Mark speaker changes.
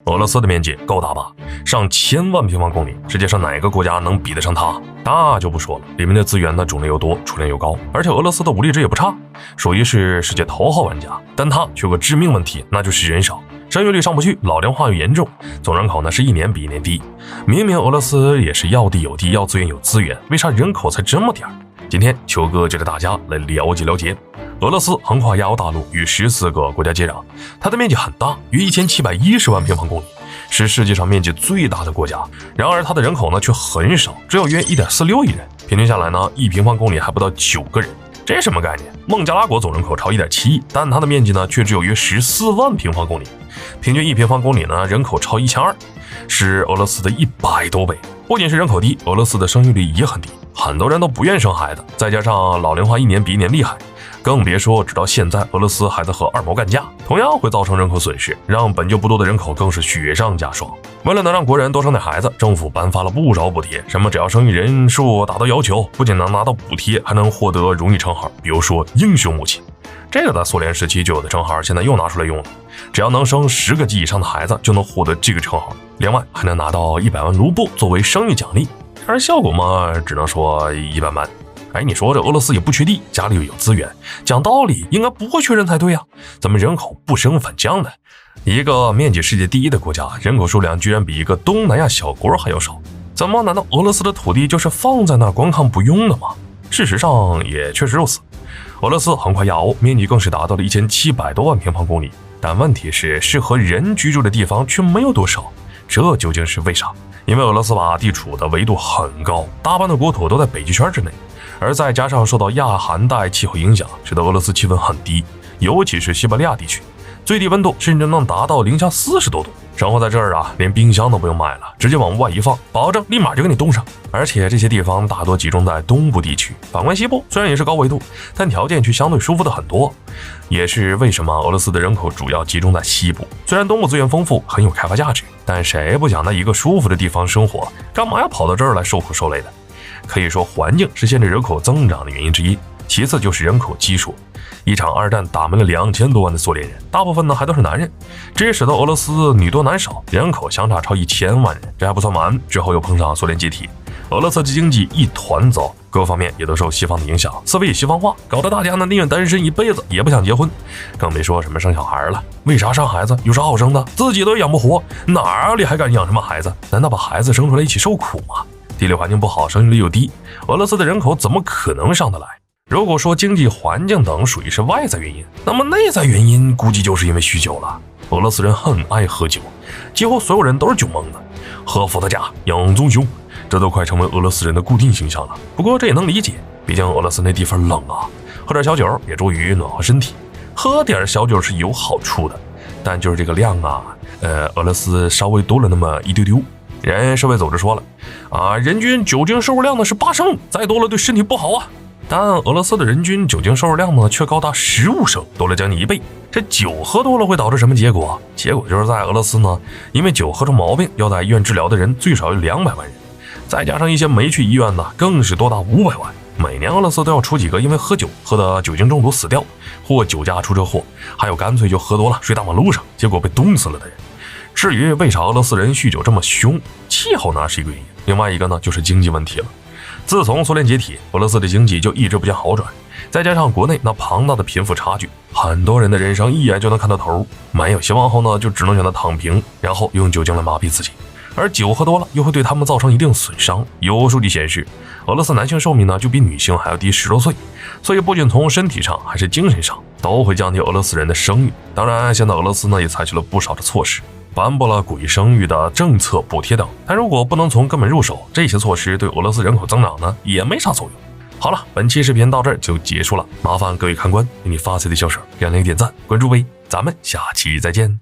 Speaker 1: 俄罗斯的面积够大吧，上千万平方公里，世界上哪个国家能比得上它？那就不说了，里面的资源呢种类又多，储量又高，而且俄罗斯的武力值也不差，属于是世界头号玩家。但它却有个致命问题，那就是人少，生育率上不去，老龄化又严重，总人口呢是一年比一年低。明明俄罗斯也是要地有地，要资源有资源，为啥人口才这么点儿？今天球哥就带大家来了解了解。俄罗斯横跨亚欧大陆，与14个国家接壤，它的面积很大，约1710万平方公里，是世界上面积最大的国家。然而它的人口呢却很少，只有约1.46亿人，平均下来呢1平方公里还不到9个人。这什么概念？孟加拉国总人口超1.7亿，但它的面积呢却只有约14万平方公里，平均1平方公里呢人口超1200，是俄罗斯的100多倍。不仅是人口低，俄罗斯的生育率也很低，很多人都不愿生孩子，再加上老龄化一年比一年厉害，更别说直到现在俄罗斯还在和二毛干架，同样会造成人口损失，让本就不多的人口更是雪上加霜。为了能让国人多生点孩子，政府颁发了不少补贴，什么只要生育人数达到要求，不仅能拿到补贴，还能获得荣誉称号，比如说英雄母亲。这个在苏联时期就有的称号，现在又拿出来用了，只要能生10个及以上的孩子就能获得这个称号，另外还能拿到100万卢布作为生育奖励，而效果嘛，只能说一般般。你说这俄罗斯也不缺地，家里又有资源，讲道理应该不会缺人才对啊，怎么人口不升反降呢？一个面积世界第一的国家，人口数量居然比一个东南亚小国还要少，怎么难道俄罗斯的土地就是放在那光看不用的吗？事实上也确实如此，俄罗斯横跨亚欧，面积更是达到了1700多万平方公里，但问题是适合人居住的地方却没有多少，这究竟是为啥？因为俄罗斯吧地处的纬度很高，大半的国土都在北极圈之内，而再加上受到亚寒带气候影响，使得俄罗斯气温很低，尤其是西伯利亚地区，最低温度甚至能达到-40多度。生活在这儿啊，连冰箱都不用买了，直接往外一放，保证立马就给你冻上。而且这些地方大多集中在东部地区，反观西部虽然也是高纬度，但条件却相对舒服的很多，也是为什么俄罗斯的人口主要集中在西部。虽然东部资源丰富，很有开发价值，但谁不想在一个舒服的地方生活，干嘛要跑到这儿来受苦受累的？可以说环境是限制人口增长的原因之一，其次就是人口基数。一场二战打没了2000多万的苏联人，大部分呢还都是男人，这也使得俄罗斯女多男少，人口相差超1000万人。这还不算完，之后又碰上苏联解体，俄罗斯的经济一团糟，各方面也都受西方的影响，思维也西方化，搞得大家呢宁愿单身一辈子也不想结婚，更别说什么生小孩了。为啥生孩子？有啥好生的？自己都养不活，哪里还敢养什么孩子？难道把孩子生出来一起受苦吗？地理环境不好，生育率又低，俄罗斯的人口怎么可能上得来？如果说经济环境等属于是外在原因，那么内在原因估计就是因为酗酒了。俄罗斯人很爱喝酒，几乎所有人都是酒蒙的，喝伏特加、养棕熊，这都快成为俄罗斯人的固定形象了。不过这也能理解，毕竟俄罗斯那地方冷啊，喝点小酒也助于暖和身体。喝点小酒是有好处的，但就是这个量啊，俄罗斯稍微多了那么一丢丢。人世卫组织说了啊，人均酒精摄入量呢是8升，再多了对身体不好啊。但俄罗斯的人均酒精摄入量呢却高达15升，多了将近1倍。这酒喝多了会导致什么结果？结果就是在俄罗斯呢，因为酒喝出毛病要在医院治疗的人最少有200万人，再加上一些没去医院呢，更是多达500万。每年俄罗斯都要出几个因为喝酒喝的酒精中毒死掉，或酒驾出车祸，还有干脆就喝多了睡大马路上，结果被冻死了的人。至于为啥俄罗斯人酗酒这么凶，气候呢是一个原因，另外一个呢就是经济问题了。自从苏联解体，俄罗斯的经济就一直不见好转，再加上国内那庞大的贫富差距，很多人的人生一眼就能看到头，没有希望后呢，就只能选择躺平，然后用酒精来麻痹自己。而酒喝多了又会对他们造成一定损伤。有数据显示，俄罗斯男性寿命呢就比女性还要低10多岁，所以不仅从身体上还是精神上都会降低俄罗斯人的生育。当然，现在俄罗斯呢也采取了不少的措施，颁布了鼓励生育的政策、补贴等，但如果不能从根本入手，这些措施对俄罗斯人口增长呢也没啥作用。好了，本期视频到这儿就结束了，麻烦各位看官给你发财的小手点亮点赞关注呗，咱们下期再见。